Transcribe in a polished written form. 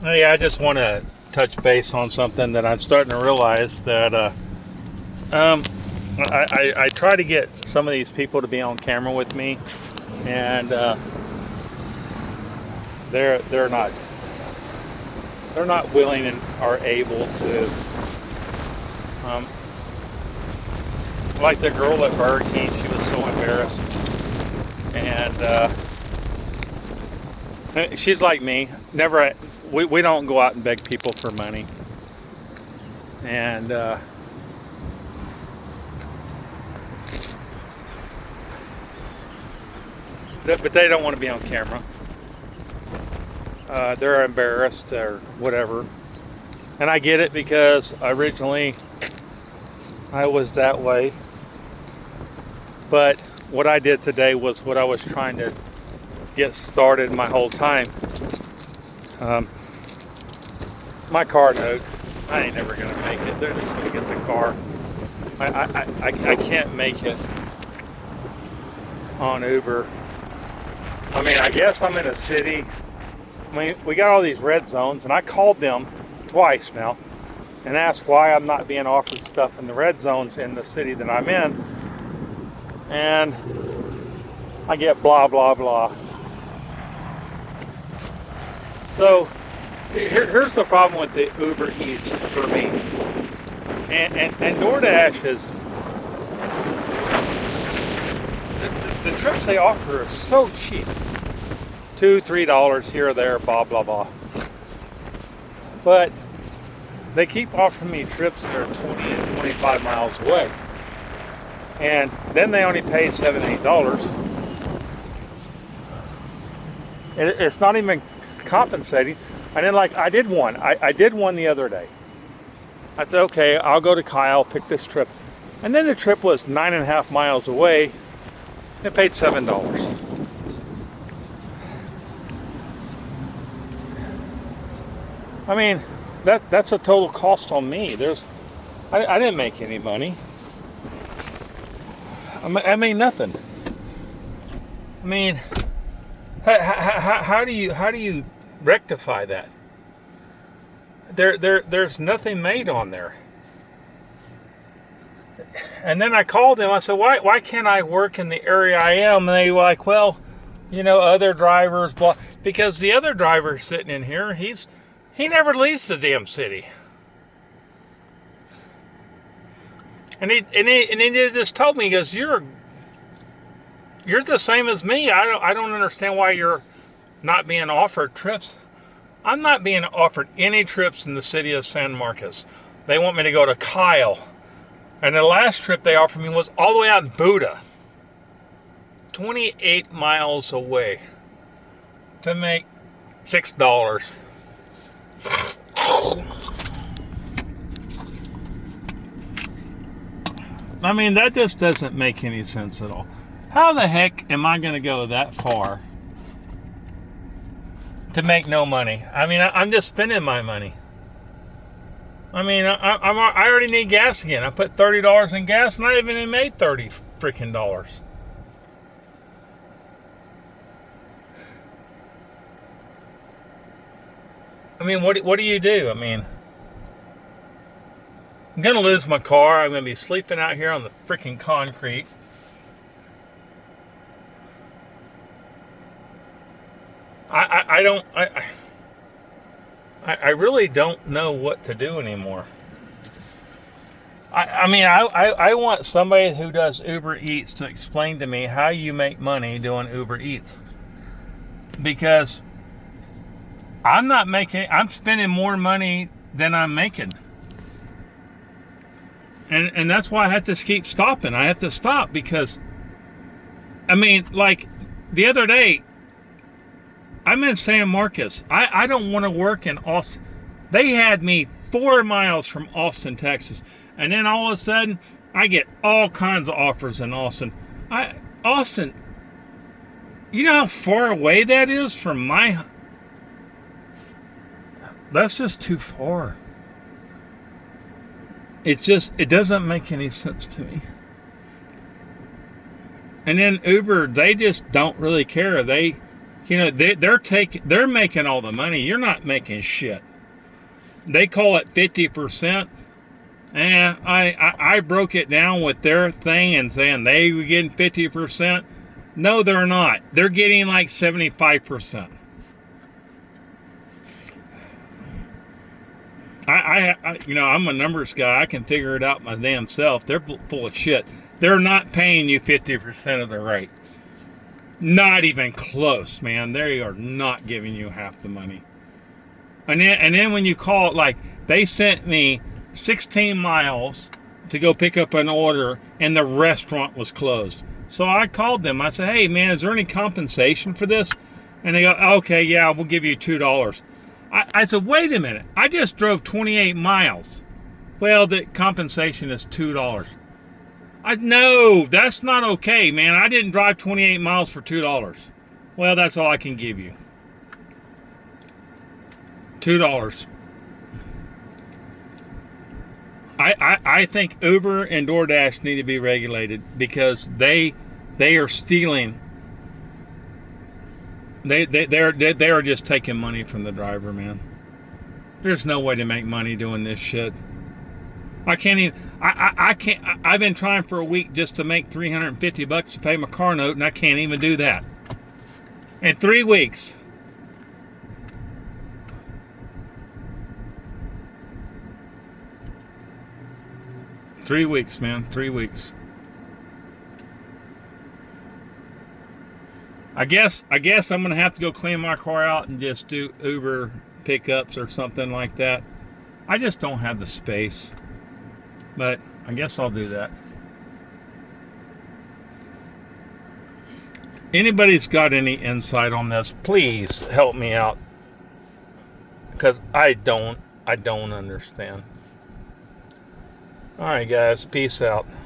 Yeah, I just want to touch base on something that I'm starting to realize that um, I try to get some of these people to be on camera with me, and they're not willing and are able to. Um, like the girl at Burger King, she was so embarrassed, and she's like me. Never, we don't go out and beg people for money, and but they don't want to be on camera. They're embarrassed or whatever, and I get it because originally I was that way. But what I did today was what I was trying to get started my whole time. Um, my car note, I ain't never gonna make it. They're just gonna get the car. I can't make it on Uber. I mean, I guess I'm in a city. I mean, we got all these red zones, and I called them twice now and asked why I'm not being offered stuff in the red zones in the city that I'm in. And I get blah, blah, blah. So here's the problem with the Uber Eats for me. And DoorDash is, the trips they offer are so cheap. $2, $3 here or there, blah, blah, blah. But they keep offering me trips that are 20 and 25 miles away. And then they only pay $7, $8. It's not even compensating. And then, like, I did one. I did one the other day. I said, okay, I'll go to Kyle, pick this trip. And then the trip was 9.5 miles away. It paid $7. I mean, that's a total cost on me. I didn't make any money. I mean nothing. I mean, how do you rectify that? There's nothing made on there. And then I called them. I said, why can't I work in the area I am? And they were like, well, other drivers, blah. Because the other driver sitting in here, he never leaves the damn city. And he just told me, he goes, you're the same as me. I don't understand why you're not being offered trips. I'm not being offered any trips in the city of San Marcos. They want me to go to Kyle. And the last trip they offered me was all the way out in Buda. 28 miles away. To make $6. I mean, that just doesn't make any sense at all. How the heck am I going to go that far to make no money? I mean, I'm just spending my money. I mean, I already need gas again. I put $30 in gas, and I haven't even made $30 freaking dollars. I mean, what do you do? I mean, I'm going to lose my car. I'm going to be sleeping out here on the freaking concrete. I really don't know what to do anymore. I want somebody who does Uber Eats to explain to me how you make money doing Uber Eats. Because I'm spending more money than I'm making. And that's why I have to keep stopping. I have to stop because, I mean, like the other day, I'm in San Marcos. I don't want to work in Austin. They had me 4 miles from Austin, Texas. And then all of a sudden, I get all kinds of offers in Austin. Austin, you know how far away that is from my... That's just too far. It doesn't make any sense to me. And then Uber, they just don't really care. They You know, they're making all the money. You're not making shit. They call it 50%. I broke it down with their thing and saying they were getting 50%. No, they're not. They're getting like 75%. I'm a numbers guy. I can figure it out my damn self. They're full of shit. They're not paying you 50% of the rate. Not even close, man. They are not giving you half the money. And then when you call it, like, they sent me 16 miles to go pick up an order, and the restaurant was closed. So I called them. I said, hey, man, is there any compensation for this? And they go, okay, yeah, we'll give you $2. I said, wait a minute. I just drove 28 miles. Well, the compensation is $2. No, that's not okay, man. I didn't drive 28 miles for $2. Well, that's all I can give you. $2. I think Uber and DoorDash need to be regulated because they are stealing. They are just taking money from the driver, man. There's no way to make money doing this shit. I can't even. I can't. I've been trying for a week just to make $350 to pay my car note, and I can't even do that. In 3 weeks. Three weeks, man. 3 weeks. I guess I'm gonna have to go clean my car out and just do Uber pickups or something like that. I just don't have the space. But I guess I'll do that. Anybody's got any insight on this, please help me out. Because I don't understand. All right, guys, peace out.